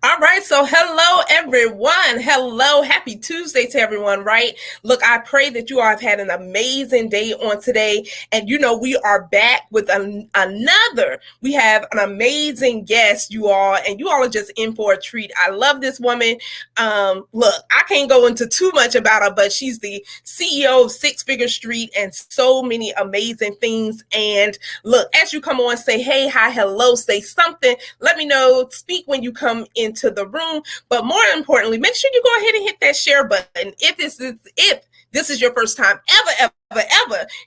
All right, so hello everyone. Hello, happy Tuesday to everyone, right? Look, I pray that you all have had an amazing day on today. And we are back with another. We have an amazing guest, you all, and you all are just in for a treat. I love this woman. Look, I can't go into too much about her, but she's the CEO of Six Figure Street and so many amazing things. And look, as you come on, say hey, hi, hello, say something. Let me know, speak when you come into the room, but more importantly, make sure you go ahead and hit that share button if this is your first time ever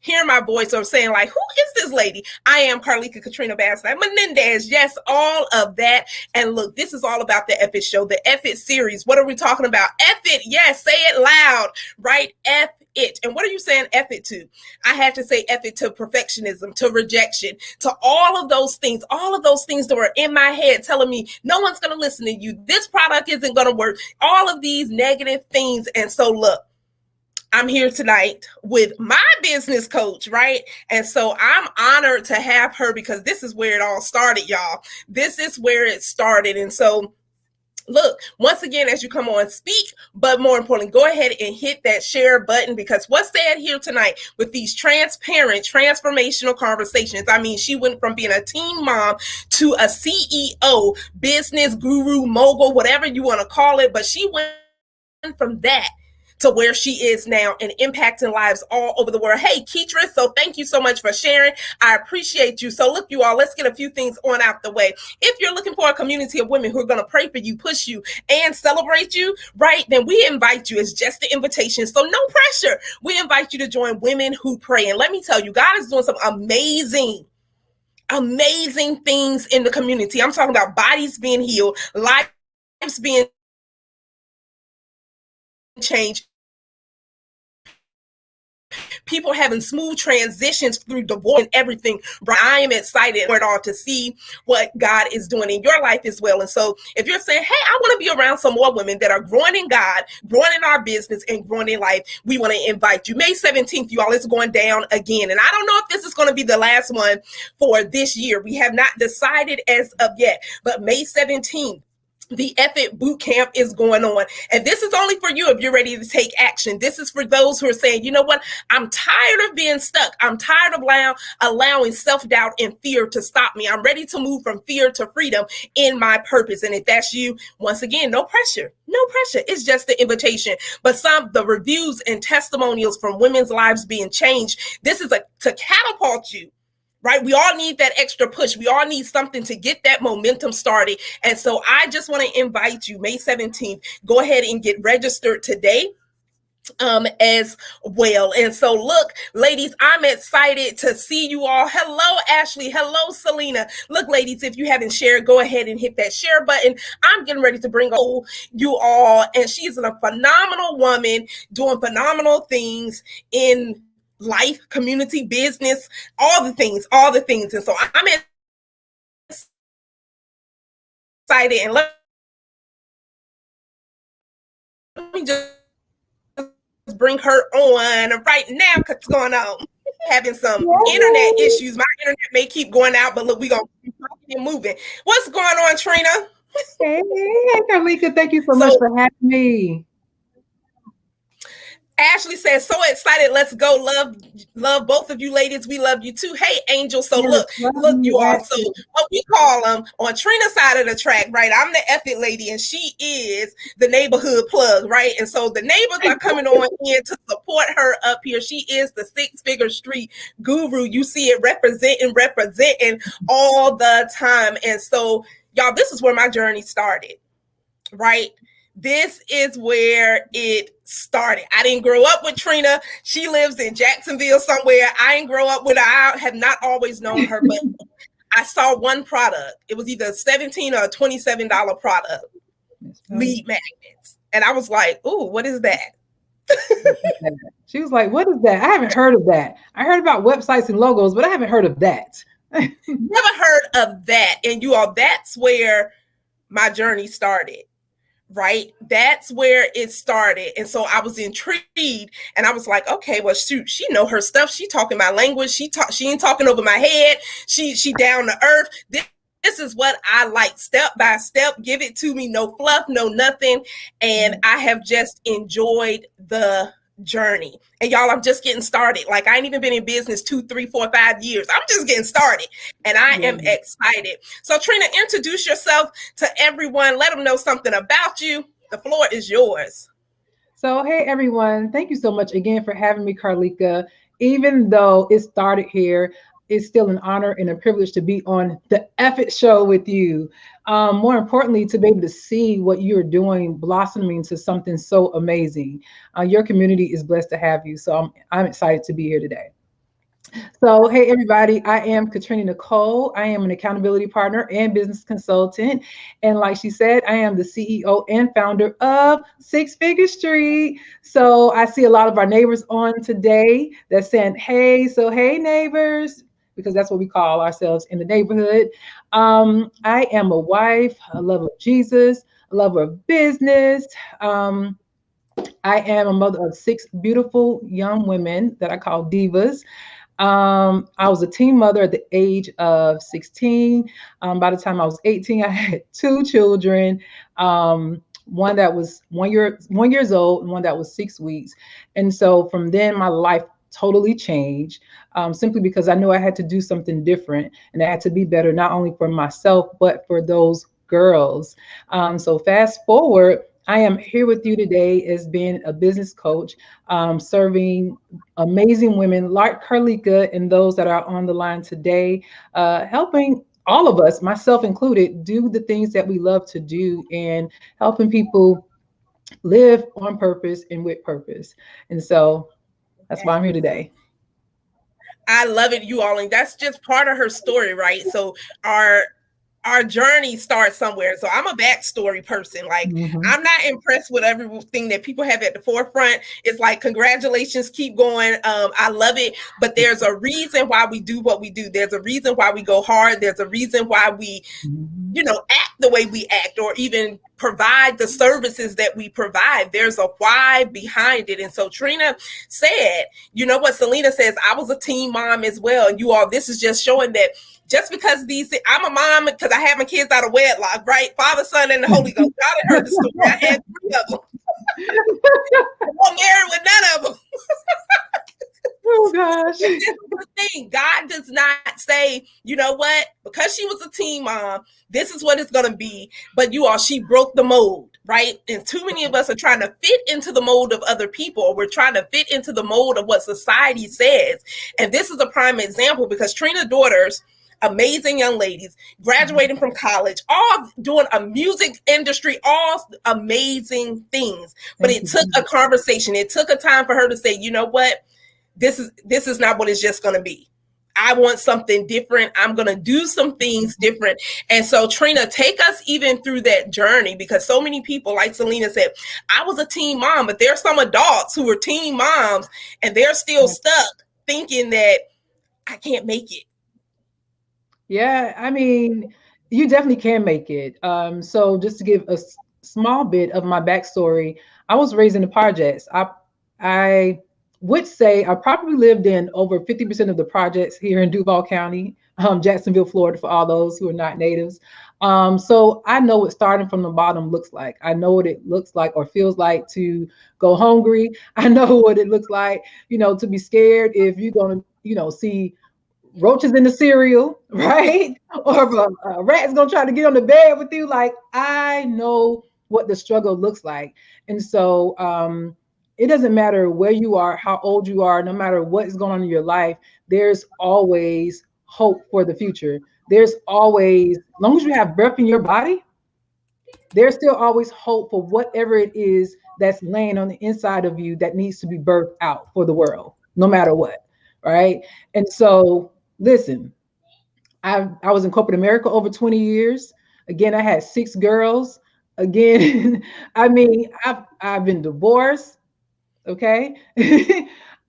hearing my voice or saying like, who is this lady? I am Katrina Basnight-Menendez. Yes, all of that. And look, this is all about the F It show, the F It series. What are we talking about? F it. Yes, say it loud, right? F it. And what are you saying F it to? I have to say F it to perfectionism, to rejection, to all of those things that were in my head telling me no one's going to listen to you. This product isn't going to work. All of these negative things. And so look, I'm here tonight with my business coach, right? And so I'm honored to have her because this is where it all started, y'all. This is where it started. And so look, once again, as you come on, speak, but more importantly, go ahead and hit that share button because what's said here tonight with these transparent, transformational conversations. I mean, she went from being a teen mom to a CEO, business guru, mogul, whatever you want to call it, but she went from that to where she is now and impacting lives all over the world. Hey, Keitra, so thank you so much for sharing. I appreciate you. So look, you all, let's get a few things on out the way. If you're looking for a community of women who are going to pray for you, push you, and celebrate you, right, then we invite you. It's just the invitation. So no pressure. We invite you to join Women Who Pray. And let me tell you, God is doing some amazing things in the community. I'm talking about bodies being healed, lives being changed, people having smooth transitions through divorce and everything. But I am excited for it all to see what God is doing in your life as well. And so if you're saying, hey, I want to be around some more women that are growing in God, growing in our business, and growing in life, we want to invite you. May 17th, you all, it's going down again. And I don't know if this is going to be the last one for this year. We have not decided as of yet, but May 17th, the F It boot camp is going on. And this is only for you if you're ready to take action. This is for those who are saying, you know what? I'm tired of being stuck. I'm tired of allowing self-doubt and fear to stop me. I'm ready to move from fear to freedom in my purpose. And if that's you, once again, no pressure. No pressure. It's just the invitation. But the reviews and testimonials from women's lives being changed, this is to catapult you. Right? We all need that extra push. We all need something to get that momentum started. And so I just want to invite you, May 17th, go ahead and get registered today as well. And so look, ladies, I'm excited to see you all. Hello, Ashley. Hello, Selena. Look, ladies, if you haven't shared, go ahead and hit that share button. I'm getting ready to bring you all. And she's a phenomenal woman doing phenomenal things in life, community, business, all the things. And so I'm excited. And let me just bring her on right now. What's going on? Having some internet issues. My internet may keep going out, but look, we're going to keep talking and moving. What's going on, Trina? Hey, Carlika, thank you so much for having me. Ashley says, so excited. Let's go. Love both of you ladies. We love you too. Hey, Angel. So look, you all. So what we call them on Trina's side of the track, right? I'm the F It lady and she is the neighborhood plug, right? And so the neighbors are coming on in to support her up here. She is the Six Figure Street guru. You see it representing all the time. And so y'all, this is where my journey started, right? This is where it started. I didn't grow up with Trina. She lives in Jacksonville somewhere. I didn't grow up with her. I have not always known her, but I saw one product. It was either $17 or $27 product, lead magnets. And I was like, ooh, what is that? She was like, what is that? I haven't heard of that. I heard about websites and logos, but I haven't heard of that. Never heard of that. And you all, that's where my journey started. Right? That's where it started. And so I was intrigued and I was like, okay, well, shoot, she know her stuff. She talking my language. She ain't talking over my head. She down to earth. This This is what I like, step by step. Give it to me, no fluff, no nothing. And I have just enjoyed the journey. And y'all, I'm just getting started. Like, I ain't even been in business 2, 3, 4, 5 years. I'm just getting started, and I am excited. So Trina, introduce yourself to everyone. Let them know something about you. The floor is yours. So, hey, everyone. Thank you so much again for having me, Carlika. Even though it started here, it's still an honor and a privilege to be on the Effort Show with you. More importantly, to be able to see what you're doing blossoming to something so amazing. Your community is blessed to have you. So I'm excited to be here today. So, hey, everybody, I am Katrina Nickhol. I am an accountability partner and business consultant. And like she said, I am the CEO and founder of Six Figure Street. So I see a lot of our neighbors on today that's saying, hey, so hey, neighbors, because that's what we call ourselves in the neighborhood. I am a wife, a lover of Jesus, a lover of business. I am a mother of 6 beautiful young women that I call divas. I was a teen mother at the age of 16. By the time I was 18, I had 2 children. One that was 1 years old and one that was 6 weeks. And so from then, my life totally changed, simply because I knew I had to do something different, and I had to be better, not only for myself, but for those girls. So fast forward, I am here with you today as being a business coach, serving amazing women like Carlika and those that are on the line today, helping all of us, myself included, do the things that we love to do and helping people live on purpose and with purpose. And so that's why I'm here today. I love it, you all. And that's just part of her story, right? So our journey starts somewhere. So I'm a backstory person. Like, I'm not impressed with everything that people have at the forefront. It's like, congratulations, keep going. I love it. But there's a reason why we do what we do. There's a reason why we go hard. There's a reason why we, act the way we act, or even provide the services that we provide. There's a why behind it. And so Trina said, you know what Selena says, I was a teen mom as well. And you all, this is just showing that just because I'm a mom because I have my kids out of wedlock, right? Father, Son, and the Holy Ghost. Y'all done heard the story. I had 3 of them. I'm married with none of them. Oh gosh. This is the thing. God does not say, you know what, because she was a teen mom, this is what it's going to be. But you all, she broke the mold, right? And too many of us are trying to fit into the mold of other people, or we're trying to fit into the mold of what society says. And this is a prime example, because Trina's daughters, amazing young ladies, graduating from college, all doing a music industry, all amazing things. But it took a conversation. It took a time for her to say, you know what? This is not what it's just going to be. I want something different. I'm going to do some things different. And so Trina, take us even through that journey, because so many people, like Selena said, I was a teen mom, but there's some adults who are teen moms and they're still stuck thinking that I can't make it. Yeah, I mean, you definitely can make it. So just to give a small bit of my backstory, I was raised in the projects. I would say I probably lived in over 50% of the projects here in Duval County, Jacksonville, Florida, for all those who are not natives. So I know what starting from the bottom looks like. I know what it looks like or feels like to go hungry. I know what it looks like, to be scared if you're going to, see roaches in the cereal, right? Or if a rat's gonna try to get on the bed with you. Like, I know what the struggle looks like. And so it doesn't matter where you are, how old you are, no matter what is going on in your life, there's always hope for the future. There's always, as long as you have breath in your body, there's still always hope for whatever it is that's laying on the inside of you that needs to be birthed out for the world, no matter what, right? And so listen, I was in corporate America over 20 years. Again, I had 6 girls. Again, I mean, I've been divorced. Okay.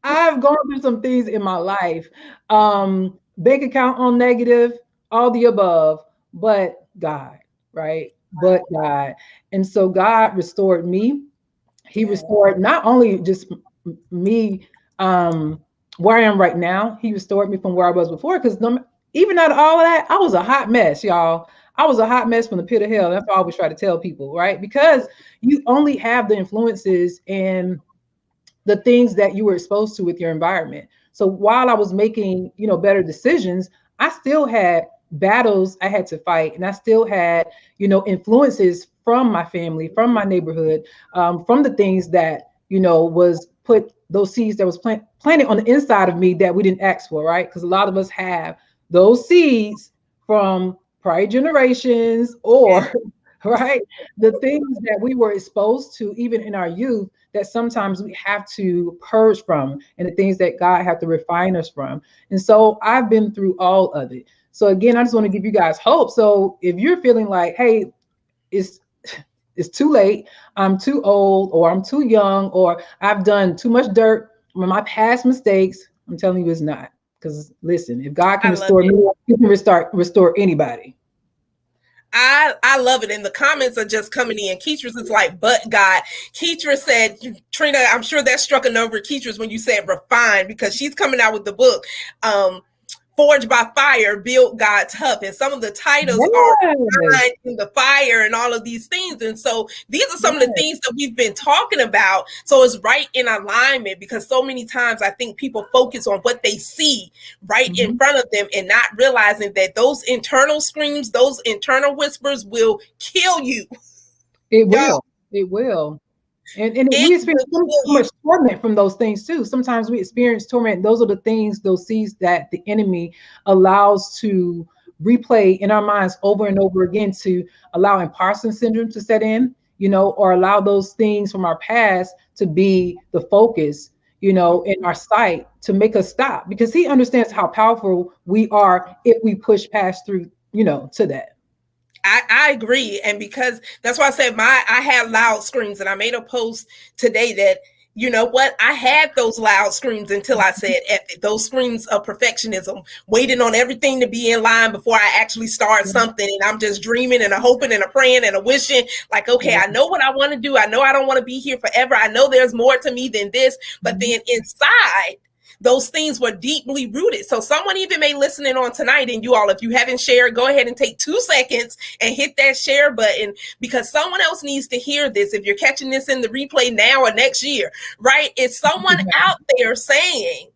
I've gone through some things in my life. Bank account on negative, all the above, but God, right? But God. And so God restored me. He restored not only just me, where I am right now. He restored me from where I was before, because even out of all of that, I was a hot mess, y'all. I was a hot mess from the pit of hell. That's what I always try to tell people, right? Because you only have the influences and the things that you were exposed to with your environment. So while I was making, better decisions, I still had battles I had to fight, and I still had, influences from my family, from my neighborhood, from the things that was put those seeds that was planted on the inside of me that we didn't ask for, right? Because a lot of us have those seeds from prior generations or right, the things that we were exposed to even in our youth that sometimes we have to purge from, and the things that God have to refine us from. And so I've been through all of it. So again, I just want to give you guys hope. So if you're feeling like, hey, it's too late, I'm too old, or I'm too young, or I've done too much dirt from my past mistakes, I'm telling you it's not. Because listen, if God can I love restore it. me, he can restore anybody. I love it. And the comments are just coming in. Keatra's is like, but God. Keitra said, Trina, I'm sure that struck a number of Keatra's when you said refined, because she's coming out with the book. Forged by Fire, Built God Tough. And some of the titles are Yes. in the fire and all of these things. And so these are some of the Yes. things that we've been talking about. So it's right in alignment, because so many times I think people focus on what they see right in front of them and not realizing that those internal screams, those internal whispers will kill you. It Y'all, will. It will. And it we will experience so kill much you. torment from those things too. Sometimes we experience torment. Those are the things, those seeds that the enemy allows to replay in our minds over and over again, to allow imposter syndrome to set in, or allow those things from our past to be the focus, in our sight, to make us stop, because he understands how powerful we are if we push past through, to that. I agree. And because that's why I said I had loud screams, and I made a post today that, you know what, I had those loud screams until I said ethic, those screams of perfectionism, waiting on everything to be in line before I actually start something. And I'm just dreaming and a hoping and a praying and a wishing, like, okay, I know what I want to do. I know I don't want to be here forever. I know there's more to me than this. But then inside, those things were deeply rooted. So someone even may listen in on tonight, and you all, if you haven't shared, go ahead and take 2 seconds and hit that share button, because someone else needs to hear this. If you're catching this in the replay now or next year, right? It's someone out there saying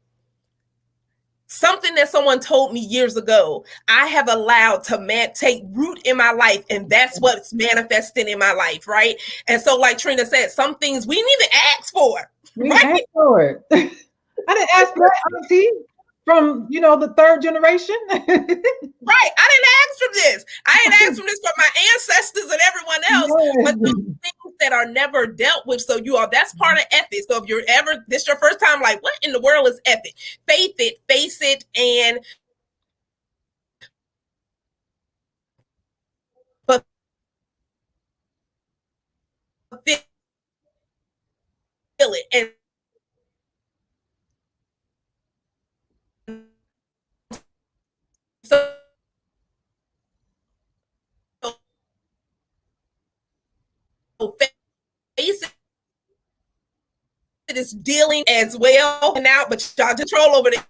something that someone told me years ago, I have allowed to take root in my life, and that's what's manifesting in my life, right? And so, like Trina said, some things we didn't even ask for. We Right? asked for it. I didn't ask for that, Auntie, from the third generation. Right. I didn't ask for this. I didn't ask for this from my ancestors and everyone else. But those things that are never dealt with. So you all, that's part of ethics. So if you're ever, this your first time, like, what in the world is ethic? Faith it, face it, and fulfill it. And so face it is dealing as well and out, but y'all control over the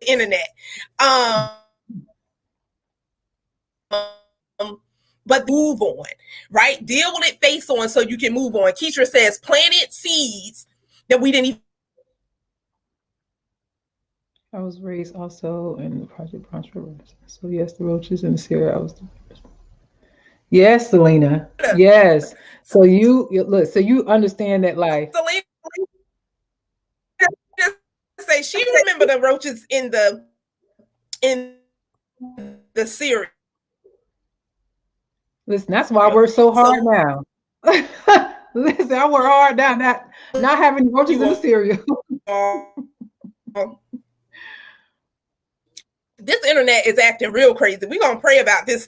internet. But move on, right? Deal with it face on so you can move on. Keisha says planted seeds that we didn't even. I was raised also in the Project Controversy. So yes, the roaches in the cereal. Yes, Selena. Yes. So you look. So you understand that life. Selena say she remember the roaches in the cereal. Listen, that's why I work so hard now. Listen, I work hard now, not having roaches in the cereal. This internet is acting real crazy. We're gonna pray about this.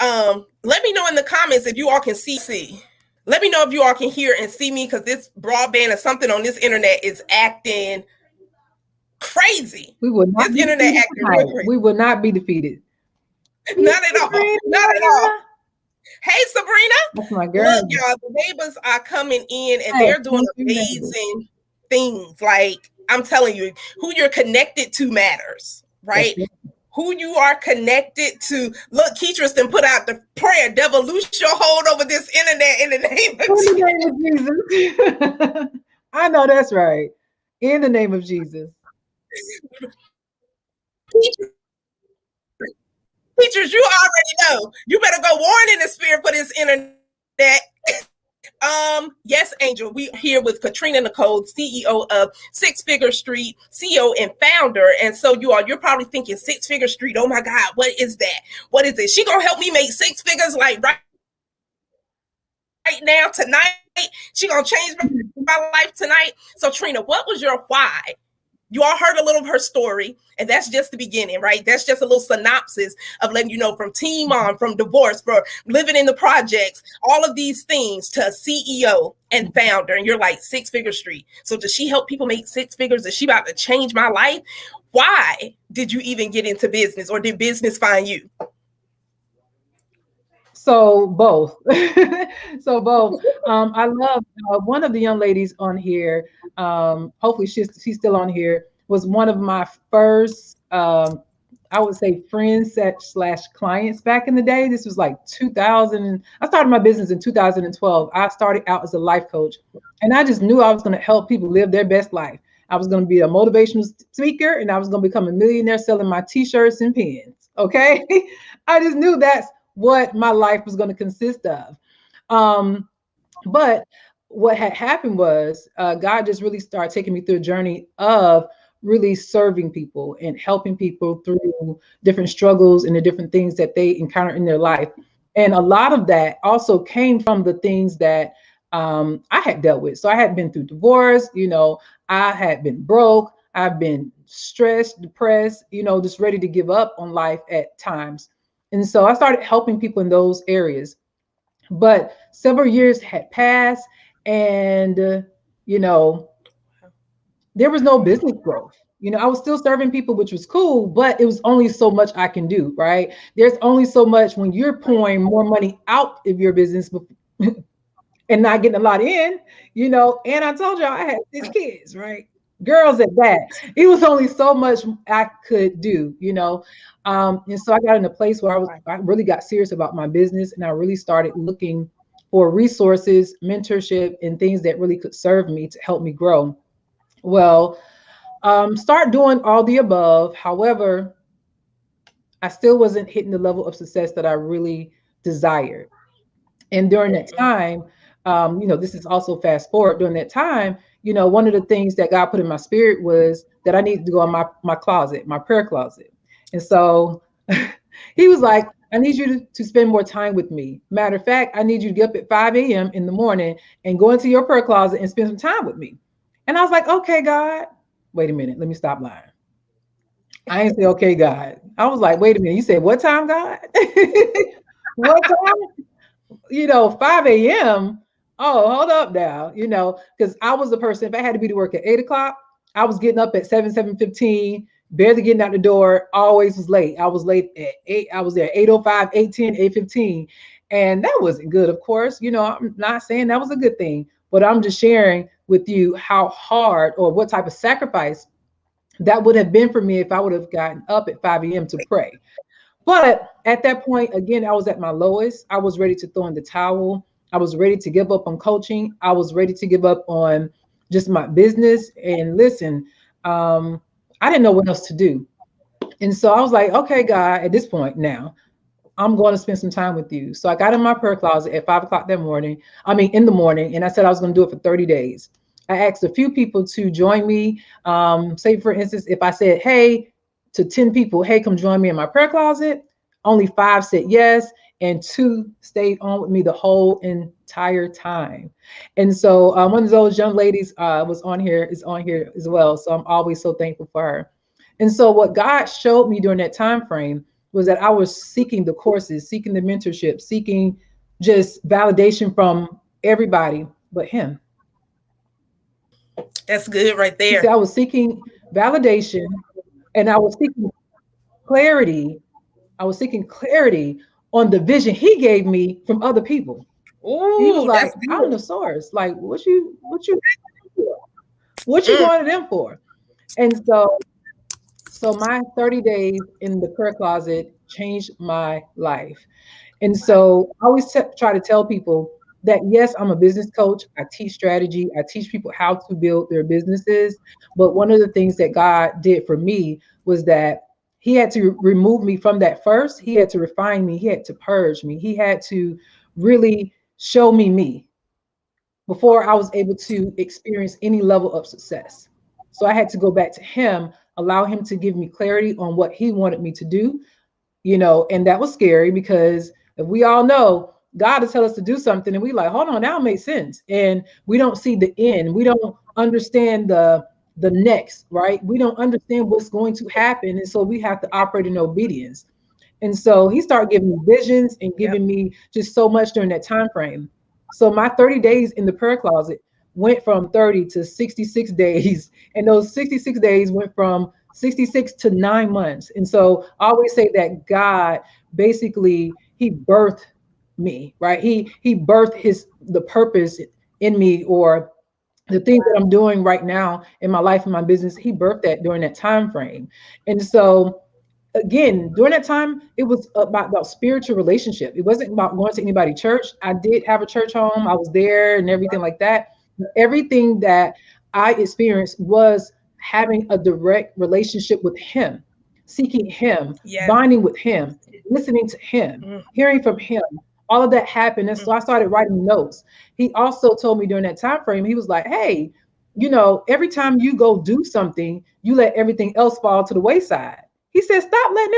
Let me know in the comments if you all can see. Let me know if you all can hear and see me, because this broadband or something on this internet is acting crazy. We will not this internet acting real crazy. We will not be defeated. Not at all. Not at all. Hey, Sabrina. That's my girl. Look, y'all, the neighbors are coming in and they're doing amazing things. Like, I'm telling you, who you're connected to matters, right? who you are connected to. Look, Keatrice then put out the prayer, devil, loose your hold over this internet in the name of Jesus. In the name of Jesus. I know that's right. In the name of Jesus. Teachers, you already know. You better go warn in the spirit for this internet. Yes, Angel, we are here with Katrina Nickhol, CEO of Six Figure Street, CEO and founder. And so you're probably thinking Six Figure Street. Oh my God, what is that? What is it? She gonna help me make six figures like right now, tonight. She gonna change my life tonight. So Trina, what was your why? You all heard a little of her story, and that's just the beginning, right? That's just a little synopsis of letting you know, from teen mom, from divorce, for living in the projects, all of these things, to CEO and founder. And you're like, Six Figure Street. So does she help people make six figures? Is she about to change my life? Why did you even get into business, or did business find you? So both. So both. I love one of the young ladies on here. Hopefully she's still on here. Was one of my first, I would say, friends / clients back in the day. This was like 2000. I started my business in 2012. I started out as a life coach, and I just knew I was going to help people live their best life. I was going to be a motivational speaker, and I was going to become a millionaire selling my t-shirts and pens. Okay. I just knew that's what my life was going to consist of. But what had happened was God just really started taking me through a journey of really serving people and helping people through different struggles and the different things that they encounter in their life. And a lot of that also came from the things that I had dealt with. So I had been through divorce, I had been broke, I've been stressed, depressed, just ready to give up on life at times. And so I started helping people in those areas. But several years had passed, and, there was no business growth. I was still serving people, which was cool, but it was only so much I can do, right? There's only so much when you're pouring more money out of your business and not getting a lot in, and I told y'all I had 6 kids, right? Girls at that. It was only so much I could do, and so I got in a place where I really got serious about my business, and I really started looking for resources, mentorship, and things that really could serve me to help me grow. Well, start doing all the above. However, I still wasn't hitting the level of success that I really desired. And during that time, this is also fast forward. During that time, one of the things that God put in my spirit was that I needed to go in my closet, my prayer closet. And so he was like, I need you to spend more time with me. Matter of fact, I need you to get up at 5 a.m. in the morning and go into your prayer closet and spend some time with me. And I was like, okay, God, wait a minute. Let me stop lying. I ain't say, okay, God. I was like, wait a minute. You said, what time, God? What time? 5 a.m. Oh, hold up now, because I was the person, if I had to be to work at 8 o'clock, I was getting up at 7:15, barely getting out the door, always was late. I was late at 8. I was there at 8:05, 8:10, 8:15. And that wasn't good, of course. I'm not saying that was a good thing, but I'm just sharing with you how hard or what type of sacrifice that would have been for me if I would have gotten up at 5 a.m. to pray. But at that point, again, I was at my lowest. I was ready to throw in the towel. I was ready to give up on coaching. I was ready to give up on just my business. And listen, I didn't know what else to do. And so I was like, okay, God, at this point now, I'm going to spend some time with you. So I got in my prayer closet at 5 o'clock in the morning, and I said I was going to do it for 30 days. I asked a few people to join me. Say, for instance, if I said, hey, to 10 people, hey, come join me in my prayer closet, only 5 said yes, and 2 stayed on with me the whole entire time. And so one of those young ladies is on here as well. So I'm always so thankful for her. And so what God showed me during that time frame was that I was seeking the courses, seeking the mentorship, seeking just validation from everybody but him. That's good right there. See, I was seeking validation, and I was seeking clarity. I was seeking clarity on the vision he gave me from other people. Ooh, he was like, I'm the source. Like, what you going to them for? And so So my 30 days in the prayer closet changed my life. And so I always try to tell people that yes, I'm a business coach. I teach strategy. I teach people how to build their businesses. But one of the things that God did for me was that He had to remove me from that first. He had to refine me. He had to purge me. He had to really show me before I was able to experience any level of success. So I had to go back to Him, allow Him to give me clarity on what He wanted me to do, and that was scary because if we all know God is telling us to do something and we like, hold on, now it makes sense. And we don't see the end. We don't understand the next, right? We don't understand what's going to happen. And so we have to operate in obedience. And so he started giving me visions and Yep. giving me just so much during that time frame. So my 30 days in the prayer closet went from 30 to 66 days. And those 66 days went from 66 to 9 months. And so I always say that God basically he birthed me, right? He birthed the purpose in me, or the things that I'm doing right now in my life and my business. He birthed that during that time frame. And so again, during that time, it was about spiritual relationship. It wasn't about going to anybody's church. I did have a church home. I was there and everything like that. Everything that I experienced was having a direct relationship with Him, seeking Him, Yeah. bonding with Him, listening to Him, Mm. hearing from Him. All of that happened. And so I started writing notes. He also told me during that time frame, he was like, hey, every time you go do something, you let everything else fall to the wayside. He said, stop letting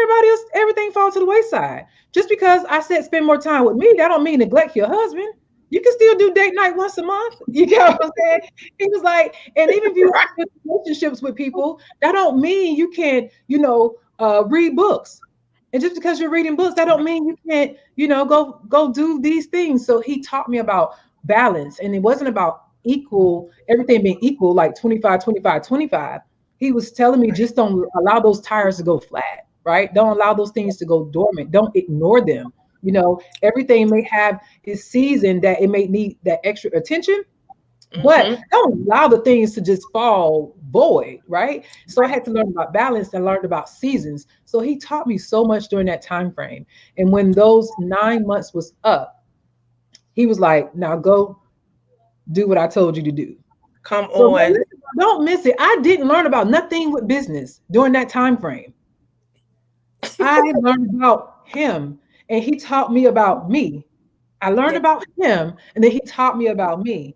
everything fall to the wayside. Just because I said spend more time with me, that don't mean neglect your husband. You can still do date night once a month. You know what I'm saying? He was like, and even if you have relationships with people, that don't mean you can't, read books. And just because you're reading books, that don't mean you can't, go do these things. So he taught me about balance. And it wasn't about everything being equal, like 25, 25, 25. He was telling me just don't allow those tires to go flat, right? Don't allow those things to go dormant. Don't ignore them. Everything may have its season that it may need that extra attention, but don't allow the things to just fall void, right? So I had to learn about balance and learned about seasons. So he taught me so much during that time frame. And when those 9 months was up, he was like, now go do what I told you to do. Come So on. don't miss it. I didn't learn about nothing with business during that time frame. I learned about him and he taught me about me. I learned Yeah. about him and then he taught me about me.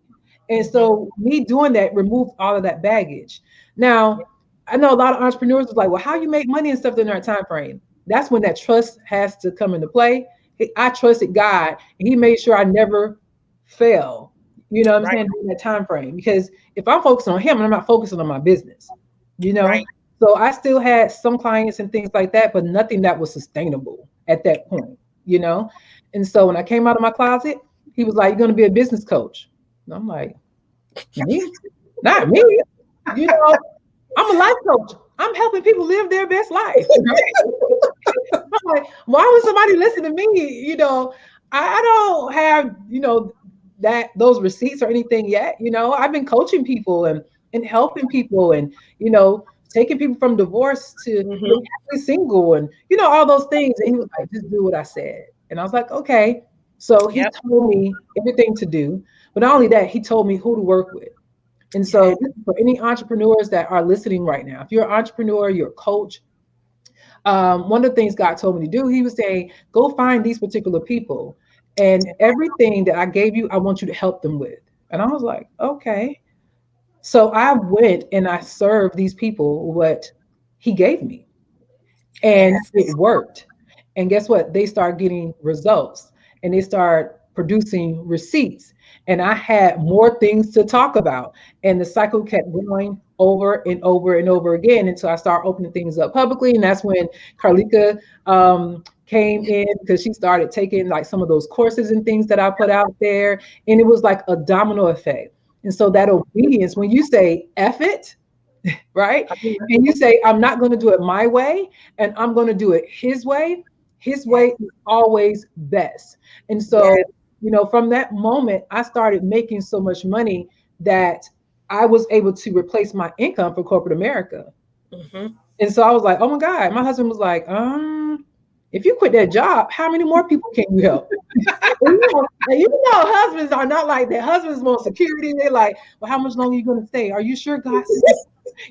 And so me doing that removed all of that baggage. Now, I know a lot of entrepreneurs was like, well, how you make money and stuff during that time frame? That's when that trust has to come into play. I trusted God and he made sure I never fail. You know what I'm Right. saying? During that time frame. Because if I'm focusing on him, I'm not focusing on my business, you know? Right. So I still had some clients and things like that, but nothing that was sustainable at that point. And so when I came out of my closet, he was like, you're going to be a business coach. And I'm like, me? Not me. You know, I'm a life coach. I'm helping people live their best life. I'm like, why would somebody listen to me? I don't have, those receipts or anything yet. I've been coaching people and helping people and, taking people from divorce to happily single and, all those things. And he was like, just do what I said. And I was like, okay. So he Yep. told me everything to do. But not only that, he told me who to work with. And so this is for any entrepreneurs that are listening right now. If you're an entrepreneur, you're a coach, one of the things God told me to do, he was saying, go find these particular people and everything that I gave you, I want you to help them with. And I was like, okay. So I went and I served these people what he gave me and Yes. it worked. And guess what? They start getting results and they start producing receipts. And I had more things to talk about. And the cycle kept going over and over and over again until I started opening things up publicly. And that's when Carlika came in because she started taking like some of those courses and things that I put out there. And it was like a domino effect. And so that obedience, when you say F it, right? And you say, I'm not going to do it my way and I'm going to do it his way. His way is always best. And so, from that moment, I started making so much money that I was able to replace my income for corporate America. And so I was like, oh my God. My husband was like, if you quit that job, how many more people can you help? And husbands are not like that. Husbands want security. They're like, well, how much longer are you going to stay? Are you sure God said,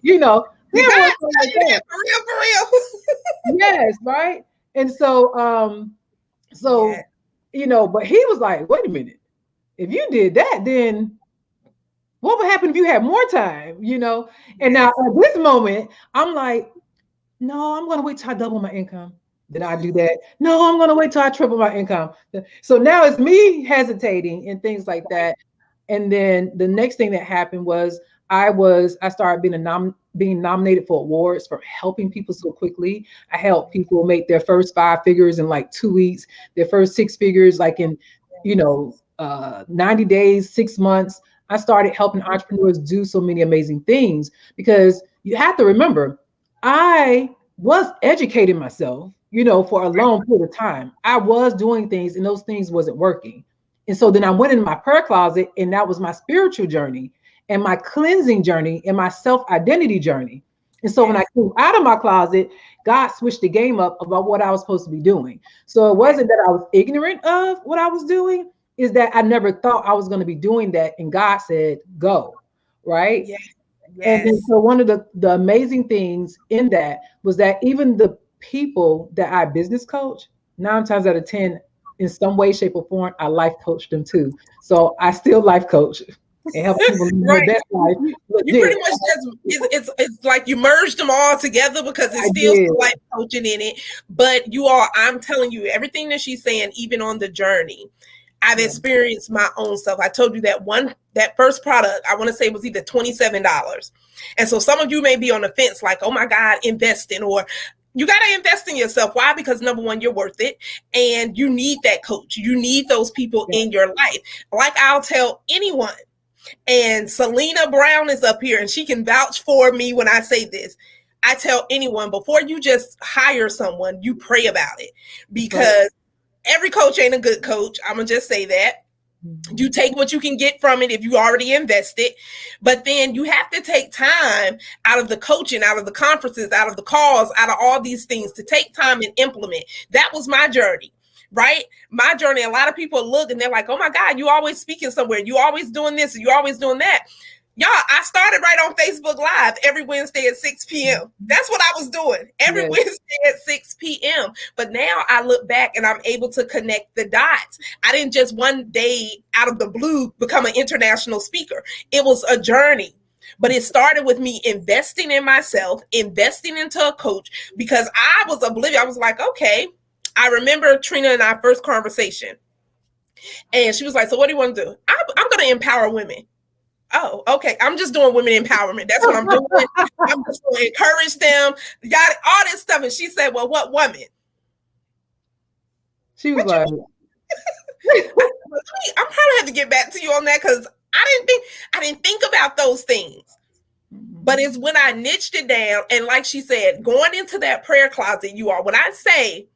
you know, Did they're God more so tell like you that. that for real? Yes, right. And so, Yeah. but he was like, wait a minute, if you did that, then what would happen if you had more time, And now Yes. at this moment, I'm like, no, I'm going to wait till I double my income. Then I do that. No, I'm going to wait till I triple my income. So now it's me hesitating and things like that. And then the next thing that happened was I started being nominated for awards for helping people so quickly. I helped people make their first 5 figures in like 2 weeks, their first 6 figures like in 90 days, 6 months. I started helping entrepreneurs do so many amazing things because you have to remember, I was educating myself, for a long period of time. I was doing things and those things wasn't working. And so then I went in my prayer closet, and that was my spiritual journey and my cleansing journey and my self-identity journey. And so when I came out of my closet, God switched the game up about what I was supposed to be doing. So it wasn't that I was ignorant of what I was doing, is that I never thought I was going to be doing that. And God said, go, right? Yes. And then Yes. so one of the amazing things in that was that even the people that I business coach, 9 times out of 10, in some way, shape, or form, I life coach them too. So I still life coach and help people live their Right. best life. You pretty Legit. much just it's like you merged them all together because it's I still did. some life coaching in it. But you all, I'm telling you, everything that she's saying, even on the journey, I've experienced my own self. I told you that first product, I want to say was either $27. And so some of you may be on the fence, like, oh my God, investing, or you got to invest in yourself. Why? Because number one, you're worth it. And you need that coach. You need those people in your life. Like I'll tell anyone, and Selena Brown is up here and she can vouch for me when I say this. I tell anyone, before you just hire someone, you pray about it, because every coach ain't a good coach. I'm going to just say that. You take what you can get from it if you already invested, but then you have to take time out of the coaching, out of the conferences, out of the calls, out of all these things to take time and implement. That was my journey. Right? My journey. A lot of people look and they're like, oh my God, you always speaking somewhere. You always doing this. And you always doing that. Y'all, I started right on Facebook Live every Wednesday at 6 p.m. That's what I was doing every Wednesday at 6 p.m. But now I look back and I'm able to connect the dots. I didn't just one day out of the blue become an international speaker. It was a journey. But it started with me investing in myself, investing into a coach, because I was oblivious. I was like, okay. I remember Trina and our first conversation. And she was like, so what do you want to do? I'm going to empower women. Oh, okay. I'm just doing women empowerment. That's what I'm doing. I'm just going to encourage them. Got all this stuff. And she said, well, what woman? She was like, I'm probably have to get back to you on that, because I didn't think about those things. But it's when I niched it down. And like she said, going into that prayer closet, you are, when I say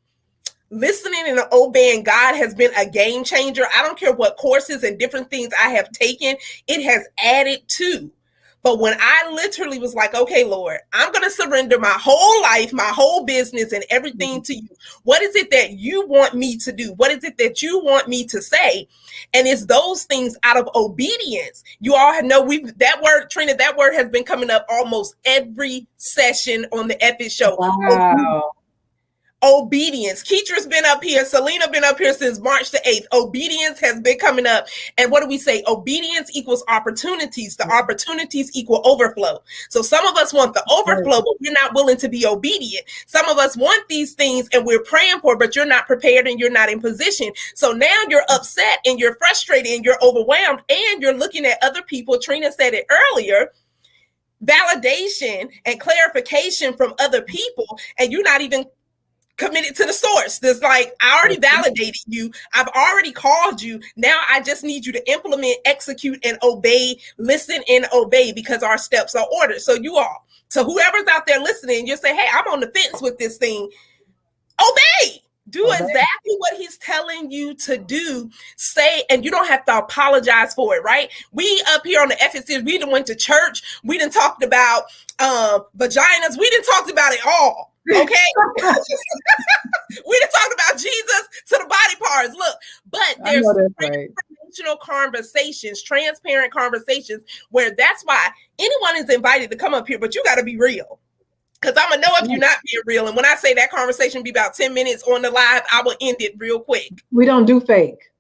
listening and obeying God has been a game changer. I don't care what courses and different things I have taken, it has added to. But when I literally was like, okay, Lord, I'm going to surrender my whole life, my whole business and everything to you. What is it that you want me to do? What is it that you want me to say? And it's those things out of obedience. You all know that word, Trina, that word has been coming up almost every session on the Epic Show. wow. Obedience. Keetra's been up here. Selena been up here since March the 8th. Obedience has been coming up. And what do we say? Obedience equals opportunities. The opportunities equal overflow. So some of us want the overflow, but we're not willing to be obedient. Some of us want these things and we're praying for, but you're not prepared and you're not in position. So now you're upset and you're frustrated and you're overwhelmed and you're looking at other people. Trina said it earlier. Validation and clarification from other people, and you're not even committed to the source. There's like, I already validated you. I've already called you. Now I just need you to implement, execute, and obey, listen and obey, because our steps are ordered. So you all, so whoever's out there listening, you say, hey, I'm on the fence with this thing. Obey. Do exactly what he's telling you to do. Say, and you don't have to apologize for it, right? We up here on the FSC, we done went to church. We done talked about vaginas. We done talked about it all. Okay. We done talked about Jesus to the body parts. Look, but there's transformational conversations, transparent conversations where that's why anyone is invited to come up here, but you got to be real. Because I'm going to know if you're not being real. And when I say that conversation be about 10 minutes on the live, I will end it real quick. We don't do fake.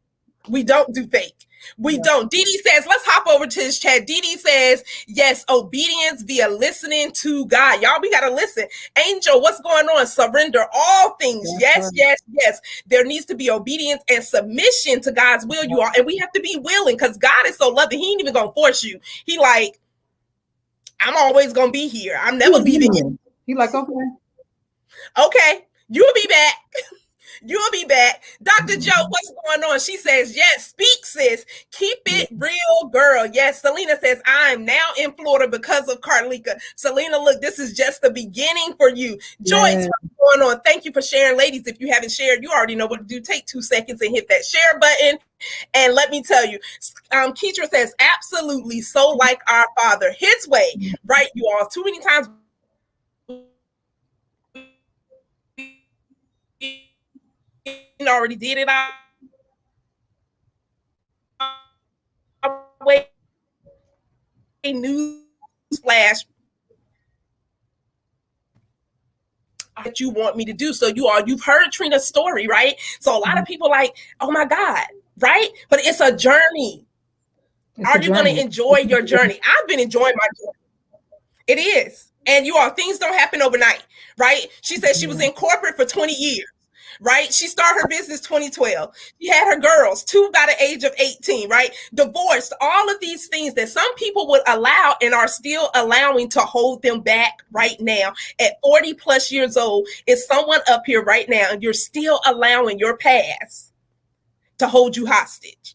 We don't do fake. We don't. Dee Dee says, let's hop over to his chat. Dee Dee says, yes, obedience via listening to God. Y'all, we got to listen. Angel, what's going on? Surrender all things. Yes, yes, yes. There needs to be obedience and submission to God's will, you all. And we have to be willing because God is so loving. He ain't even going to force you. He like, I'm always going to be here. I'm never leaving you. He like, okay, you'll be back. You'll be back. Dr. Joe, what's going on? She says, yes, speak, sis. Keep it real, girl. Yes, Selena says, I'm now in Florida because of Carlika. Selena, look, this is just the beginning for you. Joyce, what's going on? Thank you for sharing. Ladies, if you haven't shared, you already know what to do. Take 2 seconds and hit that share button. And let me tell you, Keitra says, absolutely, so like our Father, his way, right, you all? Too many times already did it our way. News flash that you want me to do. So you've heard Trina's story, right? So a lot of people like, oh my God, right? But it's a journey. Are you going to enjoy your journey? I've been enjoying my journey. It is. And you all, things don't happen overnight, right? She said she was in corporate for 20 years. Right? She started her business 2012. She had her girls, 2 by the age of 18, right? Divorced, all of these things that some people would allow and are still allowing to hold them back right now. At 40 plus years old, is someone up here right now and you're still allowing your past to hold you hostage.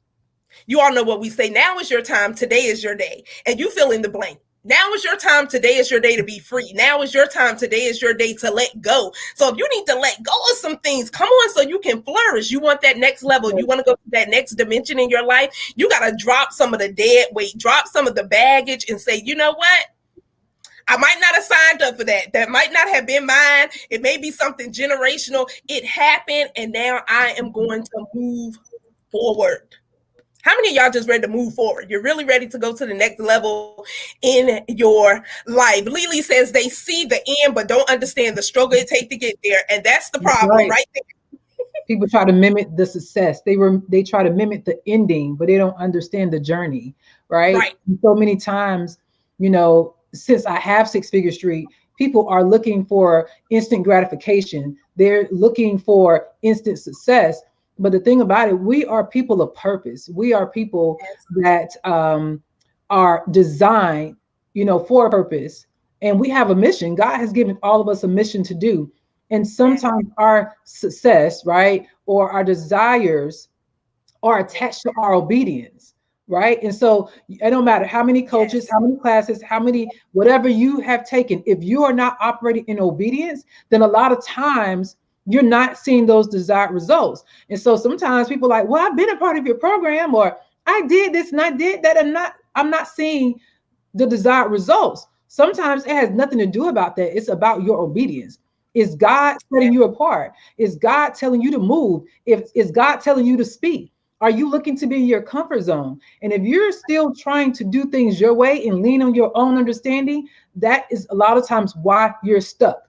You all know what we say. Now is your time. Today is your day. And you fill in the blank. Now is your time. Today is your day to be free. Now is your time. Today is your day to let go. So if you need to let go of some things, come on, so you can flourish. You want that next level. You want to go to that next dimension in your life. You got to drop some of the dead weight, drop some of the baggage and say, you know what? I might not have signed up for that. That might not have been mine. It may be something generational. It happened. And now I am going to move forward. How many of y'all just ready to move forward? You're really ready to go to the next level in your life. Lily says they see the end, but don't understand the struggle it takes to get there. And that's the problem right there. People try to mimic the success. They try to mimic the ending, but they don't understand the journey, right? And so many times, you know, since I have Six Figure Street, people are looking for instant gratification. They're looking for instant success. But the thing about it, we are people of purpose. We are people that are designed, you know, for a purpose. And we have a mission. God has given all of us a mission to do. And sometimes our success, right, or our desires are attached to our obedience, right? And so it don't matter how many coaches, how many classes, how many, whatever you have taken, if you are not operating in obedience, then a lot of times you're not seeing those desired results. And so sometimes people are like, well, I've been a part of your program, or I did this and I did that. I'm not seeing the desired results. Sometimes it has nothing to do about that. It's about your obedience. Is God setting you apart? Is God telling you to move? Is God telling you to speak? Are you looking to be in your comfort zone? And if you're still trying to do things your way and lean on your own understanding, that is a lot of times why you're stuck.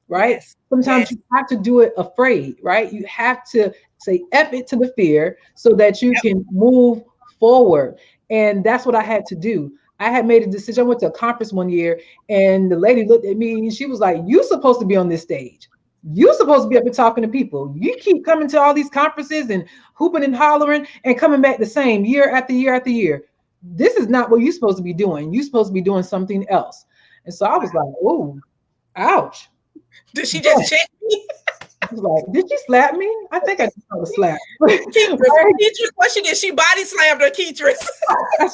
Right? Sometimes you have to do it afraid, right? You have to say F it to the fear so that you can move forward. And that's what I had to do. I had made a decision. I went to a conference one year and the lady looked at me and she was like, you're supposed to be on this stage. You're supposed to be up here talking to people. You keep coming to all these conferences and hooping and hollering and coming back the same year after year after year. This is not what you're supposed to be doing. You're supposed to be doing something else. And so I was like, oh, ouch. Did she just check me? I was like, did she slap me? I think I just got a slap. Keatrice, what she did? She body slammed her, Keatrice.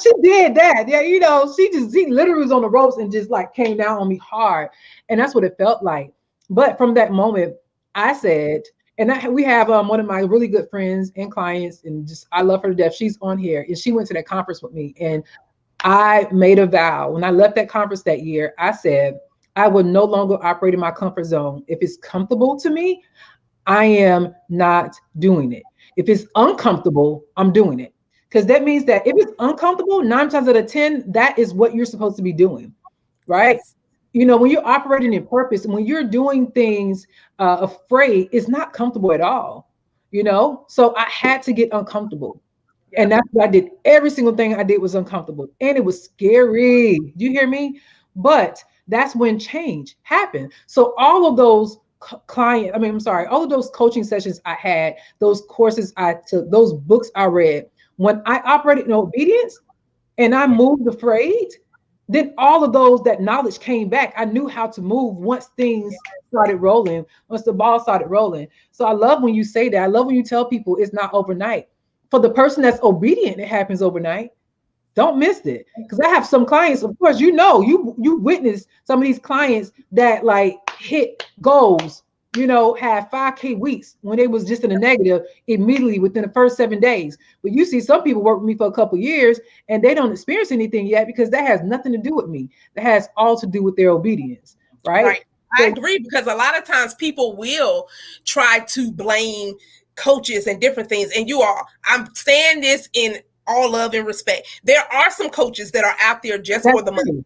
She did that. Yeah, you know, she literally was on the ropes and just like came down on me hard. And that's what it felt like. But from that moment, I said, And we have one of my really good friends and clients, and just I love her to death. She's on here, and she went to that conference with me. And I made a vow when I left that conference that year. I said I would no longer operate in my comfort zone. If it's comfortable to me, I am not doing it. If it's uncomfortable, I'm doing it. Because that means that if it's uncomfortable, 9 times out of 10, that is what you're supposed to be doing, right? Yes. You know, when you're operating in purpose and when you're doing things afraid, it's not comfortable at all, you know? So I had to get uncomfortable. Yeah. And that's what I did. Every single thing I did was uncomfortable and it was scary. Do you hear me? But that's when change happened. So all of those all of those coaching sessions I had, those courses I took, those books I read, when I operated in obedience and I moved afraid, then all of that knowledge came back. I knew how to move once things started rolling, once the ball started rolling. So I love when you say that. I love when you tell people it's not overnight. For the person that's obedient, it happens overnight. Don't miss it. Because I have some clients, of course, you witness some of these clients that like hit goals, have 5K weeks when they was just in the negative immediately within the first 7 days. But you see some people work with me for a couple of years and they don't experience anything yet because that has nothing to do with me. That has all to do with their obedience, right? Right. I agree, because a lot of times people will try to blame coaches and different things. And I'm saying this in all love and respect. There are some coaches that are out there just for the money.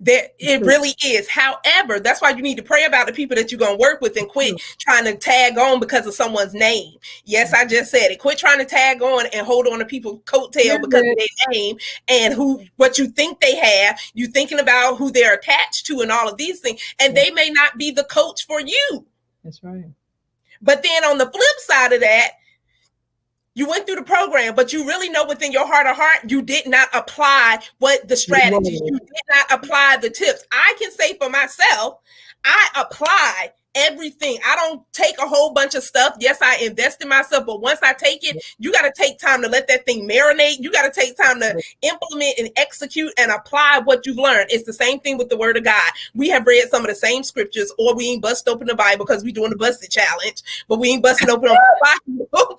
It really is. However, that's why you need to pray about the people that you're going to work with and quit trying to tag on because of someone's name. Yes, I just said it. Quit trying to tag on and hold on to people's coattail because of their name and what you think they have. You thinking about who they're attached to and all of these things, and they may not be the coach for you. That's right. But then on the flip side of that, you went through the program, but you really know within your heart of heart, you did not apply the strategies. You did not apply the tips. I can say for myself, I apply everything. I don't take a whole bunch of stuff. Yes, I invest in myself, but once I take it, you got to take time to let that thing marinate. You got to take time to implement and execute and apply what you've learned. It's the same thing with the word of God. We have read some of the same scriptures, or we ain't bust open the Bible because we're doing the busted challenge, but we ain't busting open the Bible.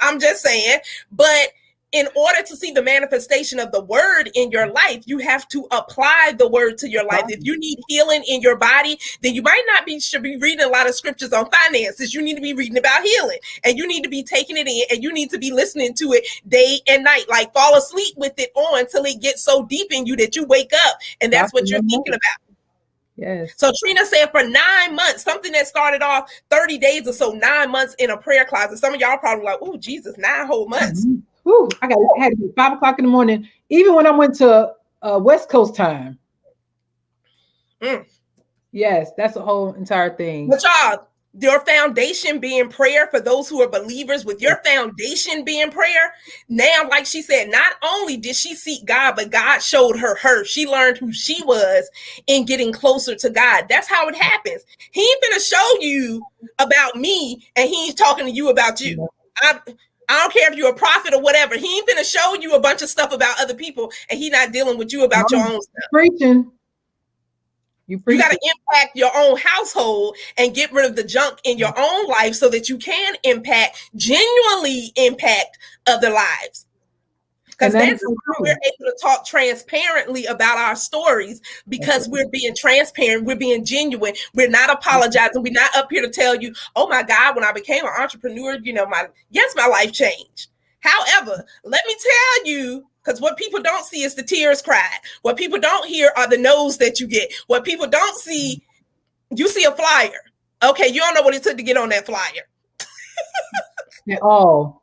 I'm just saying, but in order to see the manifestation of the word in your life, you have to apply the word to your life. If you need healing in your body, then you might not should be reading a lot of scriptures on finances. You need to be reading about healing, and you need to be taking it in, and you need to be listening to it day and night. Like fall asleep with it on until it gets so deep in you that you wake up, and that's what you're thinking about. Yes. So Trina said for 9 months, something that started off 30 days or so, 9 months in a prayer closet. Some of y'all probably like, oh, Jesus, 9 whole months. Mm-hmm. Whew, I had to be 5 o'clock in the morning, even when I went to West Coast time. Yes, that's a whole entire thing. But y'all, your foundation being prayer, for those who are believers, with your foundation being prayer, now, like she said, not only did she seek God, but God showed her. She learned who she was in getting closer to God. That's how it happens. He ain't gonna show you about me, and he's talking to you about you. I don't care if you're a prophet or whatever. He ain't gonna show you a bunch of stuff about other people, and he not dealing with you about your own stuff. Preaching. You got to impact your own household and get rid of the junk in your own life so that you can genuinely impact other lives. Because that's how we're able to talk transparently about our stories, because we're being transparent, we're being genuine, we're not apologizing, we're not up here to tell you, oh my God, when I became an entrepreneur, my life changed. However, let me tell you, because what people don't see is the tears cried. What people don't hear are the no's that you get. What people don't see, you see a flyer. Okay, you don't know what it took to get on that flyer. At all.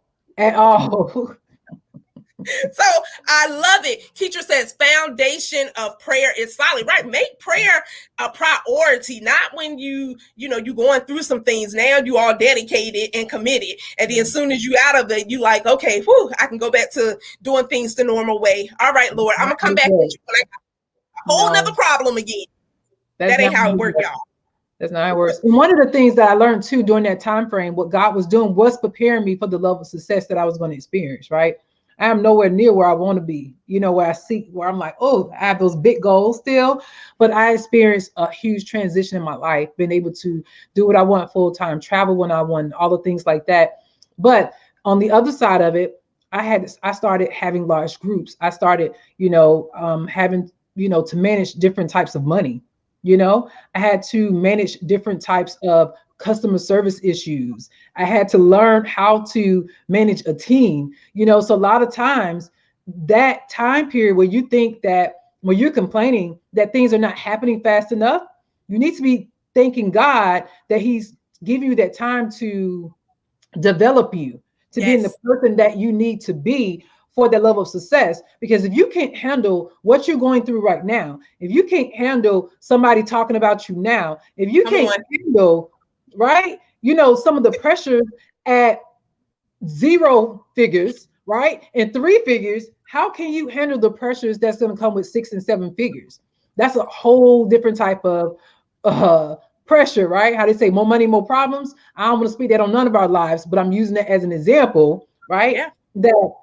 So I love it. Keitra says foundation of prayer is solid, right? Make prayer a priority, not when you going through some things. Now you all dedicated and committed. And then as soon as you out of it, you like, okay, I can go back to doing things the normal way. All right, Lord, I'm gonna come back with you when I got a whole nother problem again. That ain't how it works, y'all. That's not how it works. And one of the things that I learned too during that time frame, what God was doing was preparing me for the level of success that I was going to experience, right? I am nowhere near where I want to be, where where I'm like, oh, I have those big goals still. But I experienced a huge transition in my life, being able to do what I want full time, travel when I want, all the things like that. But on the other side of it, I started having large groups. I started, having, to manage different types of money. I had to manage different types of customer service issues. I had to learn how to manage a team. So a lot of times, that time period where you think that when you're complaining that things are not happening fast enough, you need to be thanking God that He's giving you that time to develop you to being the Yes. person that you need to be for that level of success. Because if you can't handle what you're going through right now, if you can't handle somebody talking about you now, if you Come can't on. handle, right, some of the pressures at 0 figures, right, and 3 figures, how can you handle the pressures that's going to come with 6 and 7 figures? That's a whole different type of uh pressure, right? How they say more money, more problems. I don't want to speak that on none of our lives, but I'm using that as an example, right? Yeah. That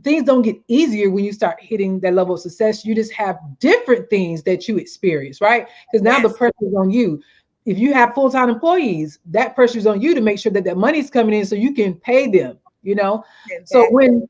things don't get easier when you start hitting that level of success. You just have different things that you experience, right? Because now the Yes. pressure is on you. If you have full-time employees, that pressure is on you to make sure that that money's coming in so you can pay them. So Exactly.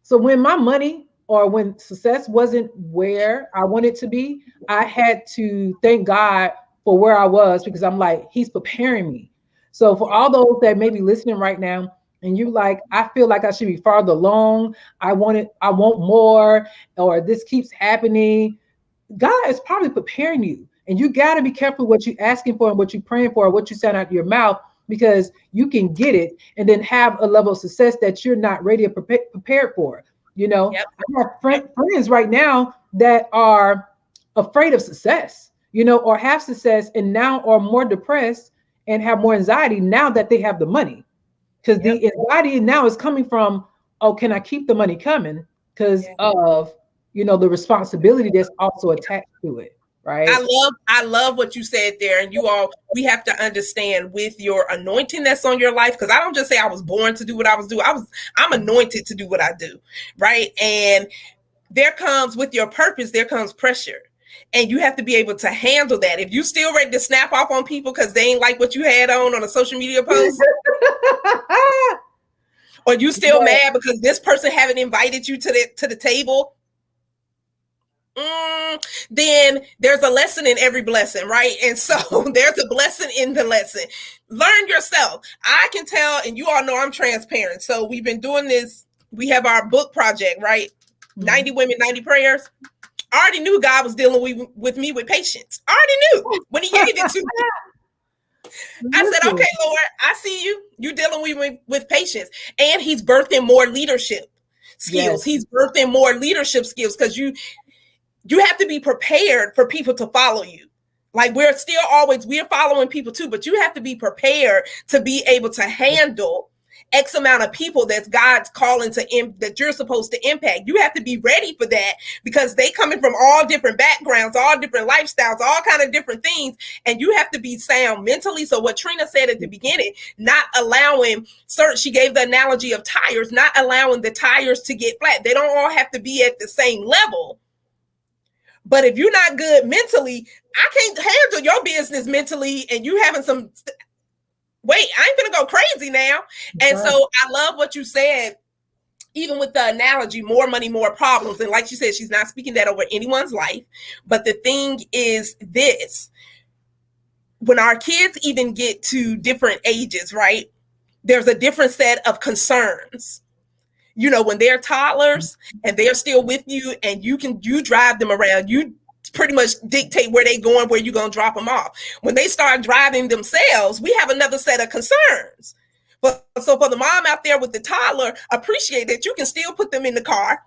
when my money or when success wasn't where I wanted to be, I had to thank God for where I was, because I'm like, He's preparing me. So for Yeah. all those that may be listening right now, and you like, I feel like I should be farther along. I want more, or this keeps happening. God is probably preparing you. And you got to be careful what you're asking for and what you're praying for, what you send out your mouth, because you can get it and then have a level of success that you're not ready or prepared for. Yep. I have Yep. friends right now that are afraid of success, or have success and now are more depressed and have more anxiety now that they have the money. Because Yep. the anxiety now is coming from, oh, can I keep the money coming? Because Yeah. of, the responsibility that's also attached to it, right? I love what you said there. And you all, we have to understand with your anointing that's on your life, because I don't just say I was born to do what I was doing. I'm anointed to do what I do. Right. And there comes, with your purpose, there comes pressure. And you have to be able to handle that. If you still ready to snap off on people because they ain't like what you had on a social media post, or you still Yeah, mad because this person haven't invited you to the table, then there's a lesson in every blessing, right? And so there's a blessing in the lesson. Learn yourself. I can tell, and you all know I'm transparent. So we've been doing this. We have our book project, right? 90 Women, 90 Prayers. I already knew God was dealing with me with patience. I already knew when He gave it to me. I said, listen, okay, Lord, I see you. You're dealing with patience. And He's birthing more leadership skills. yes, He's birthing more leadership skills, because you have to be prepared for people to follow you. Like, we're following people too, but you have to be prepared to be able to handle X amount of people that's God's calling that you're supposed to impact. You have to be ready for that, because they coming from all different backgrounds, all different lifestyles, all kind of different things. And you have to be sound mentally. So what Trina said at the beginning, not allowing she gave the analogy of tires, not allowing the tires to get flat. They don't all have to be at the same level. But if you're not good mentally, I can't handle your business mentally, and you having some, wait, I ain't gonna go crazy now. And right. so I love what you said, even with the analogy, more money, more problems. And like she said, she's not speaking that over anyone's life. But the thing is this, when our kids even get to different ages, right, there's a different set of concerns. When they're toddlers and they're still with you, and you drive them around, you pretty much dictate where they're going, where you're going to drop them off. When they start driving themselves, we have another set of concerns. But so for the mom out there with the toddler, appreciate that you can still put them in the car,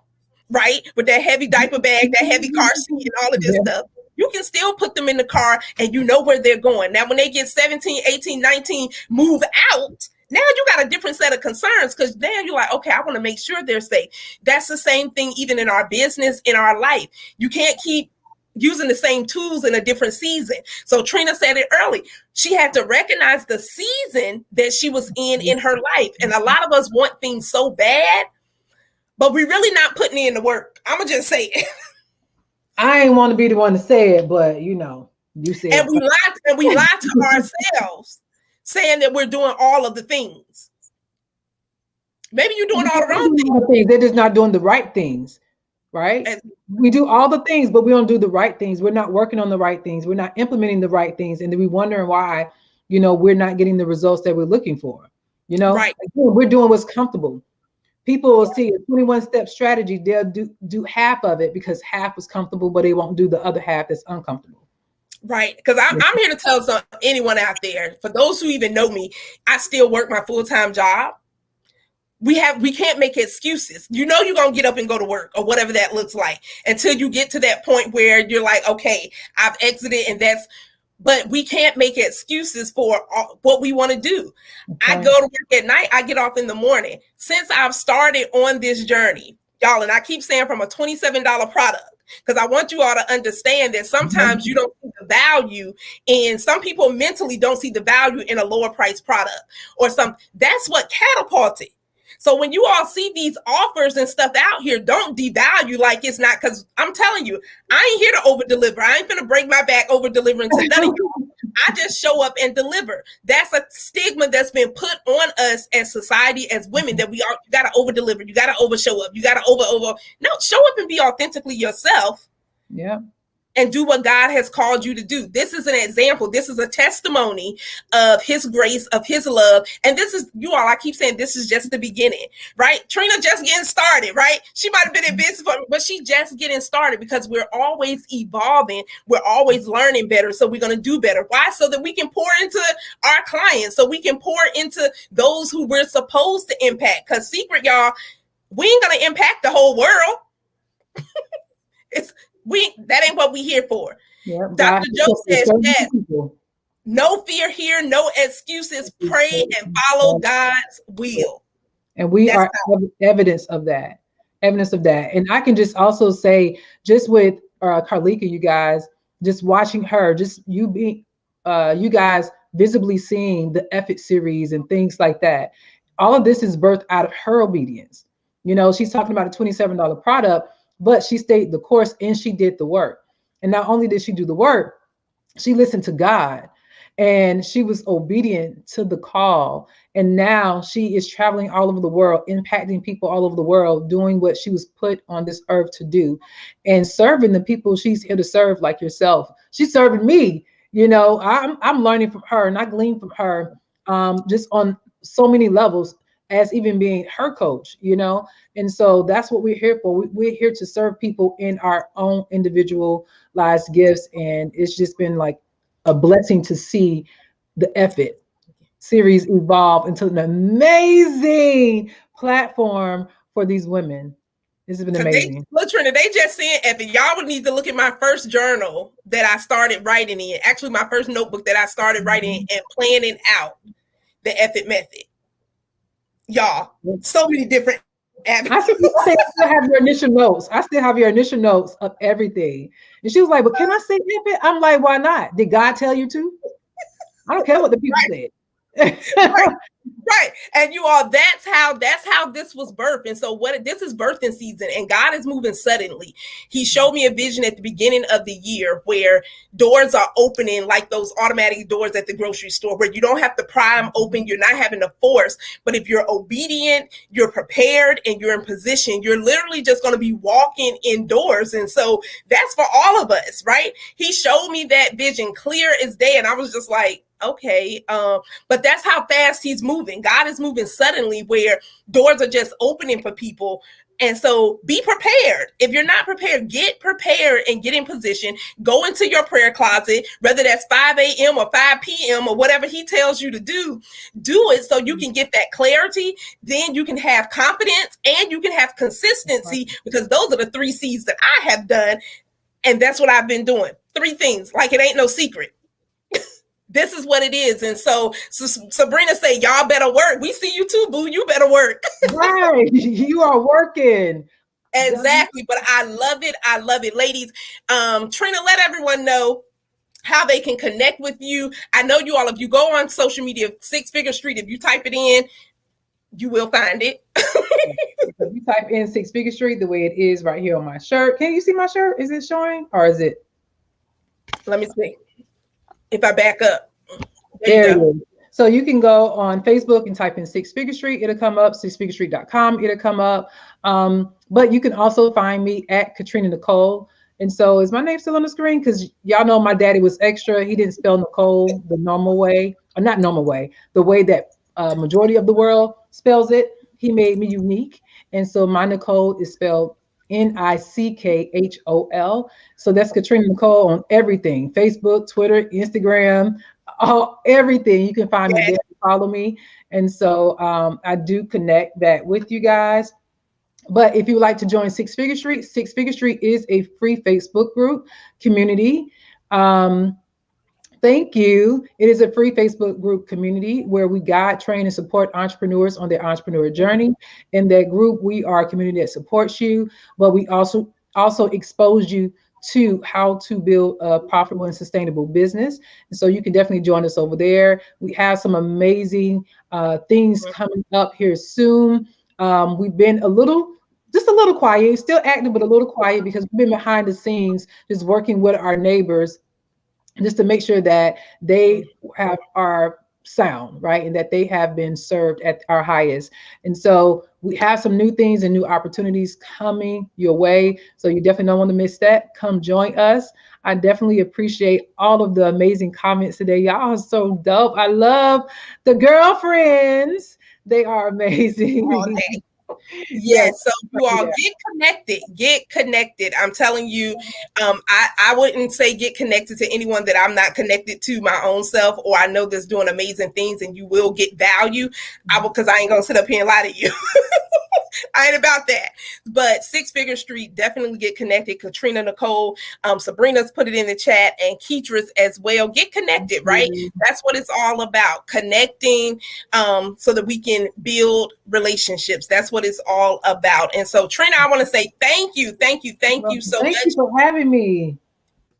right? With that heavy diaper bag, that heavy car seat, and all of this Yeah. stuff. You can still put them in the car and you know where they're going. Now, when they get 17, 18, 19, move out, now you got a different set of concerns, because now you're like, okay, I want to make sure they're safe. That's the same thing even in our business, in our life. You can't keep using the same tools in a different season. So Trina said it early. She had to recognize the season that she was in her life. And a lot of us want things so bad, but we really not putting in the work. I'm gonna just say it. I ain't want to be the one to say it, but you said And we lie to ourselves, saying that we're doing all of the things. Maybe you're doing all the wrong things. They're just not doing the right things, right? We do all the things, but we don't do the right things. We're not working on the right things. We're not implementing the right things, and then we wondering why, we're not getting the results that we're looking for. Right. Again, we're doing what's comfortable. People will see a 21-step strategy. They'll do half of it because half was comfortable, but they won't do the other half that's uncomfortable. Right. Because I'm here to tell anyone out there, for those who even know me, I still work my full-time job. We can't make excuses. You're going to get up and go to work or whatever that looks like until you get to that point where you're like, okay, I've exited but we can't make excuses for what we want to do. Okay. I go to work at night. I get off in the morning. Since I've started on this journey, y'all, and I keep saying from a $27 product, because I want you all to understand that sometimes you don't see the value, and some people mentally don't see the value in a lower price product or something. That's what catapulted. So when you all see these offers and stuff out here, don't devalue like it's not, because I'm telling you, I ain't here to over deliver. I ain't gonna break my back over delivering to none of you. I just show up and deliver. That's a stigma that's been put on us as society, as women, that you gotta over deliver, you gotta over show up, you gotta over. No, show up and be authentically yourself. Yeah. And do what God has called you to do. This is an example. This is a testimony of his grace, of his love. And this is, you all, I keep saying this is just the beginning, right? Trina just getting started, right? She might have been in business, but she just getting started, because we're always evolving. We're always learning better. So we're going to do better. Why? So that we can pour into our clients, so we can pour into those who we're supposed to impact. Because secret, y'all, we ain't going to impact the whole world. That ain't what we here for. Yeah, Dr. Joe says, yes, no fear here, no excuses. Pray and follow God's will. And we are evidence of that. And I can just also say, just with Carlika, you guys, just watching her, just you guys visibly seeing the Effort series and things like that. All of this is birthed out of her obedience. She's talking about a $27 product, but she stayed the course and she did the work. And not only did she do the work, she listened to God and she was obedient to the call. And now she is traveling all over the world, impacting people all over the world, doing what she was put on this earth to do, and serving the people she's here to serve, like yourself. She's serving me. I'm learning from her, and I glean from her just on so many levels, as even being her coach, and so that's what we're here for. We're here to serve people in our own individualized gifts, and it's just been like a blessing to see the Effort series evolve into an amazing platform for these women. This has been amazing. Look, Trina, they just saying Effort. Y'all would need to look at my first journal that I started writing in. Actually, my first notebook that I started writing and planning out the Effort method. Y'all, so many different avenues. I still have your initial notes. I still have your initial notes of everything. And she was like, "But can I say Effort?" I'm like, "Why not? Did God tell you to?" I don't care what the people said. Right. And you all, that's how this was birthed. And so this is birthing season, and God is moving suddenly. He showed me a vision at the beginning of the year where doors are opening, like those automatic doors at the grocery store, where you don't have to pry them open. You're not having to force, but if you're obedient, you're prepared, and you're in position, you're literally just going to be walking indoors. And so that's for all of us, right? He showed me that vision clear as day. And I was just like, okay, but that's how fast he's moving. God is moving suddenly, where doors are just opening for people. And so be prepared. If you're not prepared, get prepared and get in position. Go into your prayer closet, whether that's 5 a.m. or 5 p.m. or whatever he tells you to do it so you can get that clarity. Then you can have confidence and you can have consistency, because those are the 3 C's that I have done. And that's what I've been doing. 3 things, like it ain't no secret. This is what it is. And so Sabrina say, y'all better work. We see you too, boo. You better work. Right. You are working. Exactly. But I love it. I love it. Ladies, Trina, let everyone know how they can connect with you. I know you all, if you go on social media, 6 Figure Street, if you type it in, You will find it. If you type in Six Figure Street the way it is right here on my shirt. Can you see my shirt? Is it showing or is it? Let me see. If I back up. There it is. So you can go on Facebook and type in Six Figure Street. It'll come up. sixfigurestreet.com. It'll come up. But you can also find me at Katrina Nickhol. And so is my name still on the screen? Because y'all know my daddy was extra. He didn't spell Nicole the normal way, or not normal way, the way that majority of the world spells it. He made me unique. And so my Nicole is spelled Nickhol. So that's Katrina Nickhol on everything: Facebook, Twitter, Instagram, everything. You can find me there, follow me. And so I do connect that with you guys. But if you would like to join Six Figure Street, Six Figure Street is a free Facebook group community. Thank you. It is a free Facebook group community where we guide, train, and support entrepreneurs on their entrepreneur journey. In that group, we are a community that supports you, but we also expose you to how to build a profitable and sustainable business. And so you can definitely join us over there. We have some amazing things coming up here soon. We've been just a little quiet, still active, but a little quiet because we've been behind the scenes, just working with our neighbors just to make sure that they have our sound, right? And that they have been served at our highest. And so we have some new things and new opportunities coming your way. So you definitely don't want to miss that. Come join us. I definitely appreciate all of the amazing comments today. Y'all are so dope. I love the girlfriends. They are amazing. Yes, so you all get connected. I'm telling you, I wouldn't say get connected to anyone that I'm not connected to my own self, or I know that's doing amazing things, and you will get value. Because I ain't gonna sit up here and lie to you. I ain't about that. But Six Figure Street, definitely get connected. Katrina Nickhol, Sabrina's put it in the chat, and Keetra's as well. Get connected, right? That's what it's all about, connecting, so that we can build relationships. That's what it's all about. And so, Trina, I want to say thank you so much. Thank you for having me.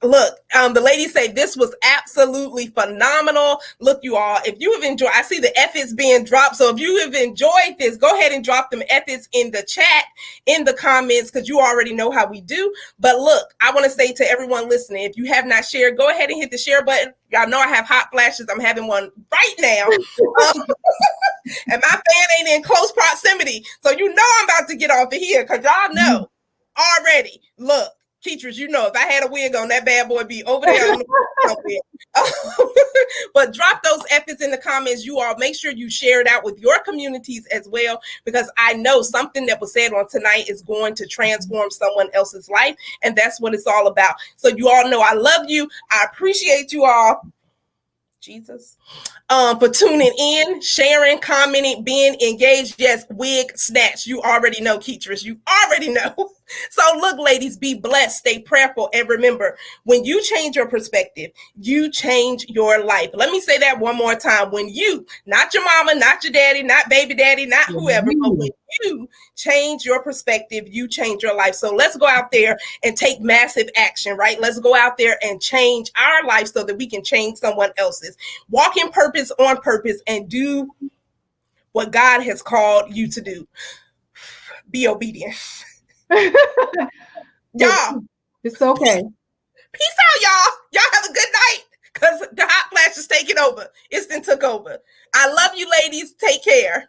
Look, the ladies say this was absolutely phenomenal. Look, you all, if you have enjoyed, I see the efforts being dropped. So if you have enjoyed this, go ahead and drop them efforts in the chat, in the comments, because you already know how we do. But look, I want to say to everyone listening, if you have not shared, go ahead and hit the share button. Y'all know I have hot flashes. I'm having one right now. And my fan ain't in close proximity. So you know I'm about to get off of here, because y'all know already. Look. Teachers, you know, if I had a wig on, that bad boy be over there. But drop those efforts in the comments. You all make sure you share it out with your communities as well, because I know something that was said on tonight is going to transform someone else's life, and that's what it's all about. So you all know I love you. I appreciate you all. Jesus. For tuning in, sharing, commenting, being engaged. Yes, wig snatch. You already know, Keetris. You already know. So look, ladies, be blessed, stay prayerful, and remember, when you change your perspective, you change your life. Let me say that one more time. When you, not your mama, not your daddy, not baby daddy, not whoever, but when you change your perspective, you change your life. So let's go out there and take massive action, right? Let's go out there and change our life so that we can change someone else's. Walk in purpose, on purpose, and do what God has called you to do. Be obedient. Y'all, it's okay. Peace out, y'all. Y'all have a good night, because the hot flash is taking over. It's then took over. I love you, ladies. Take care.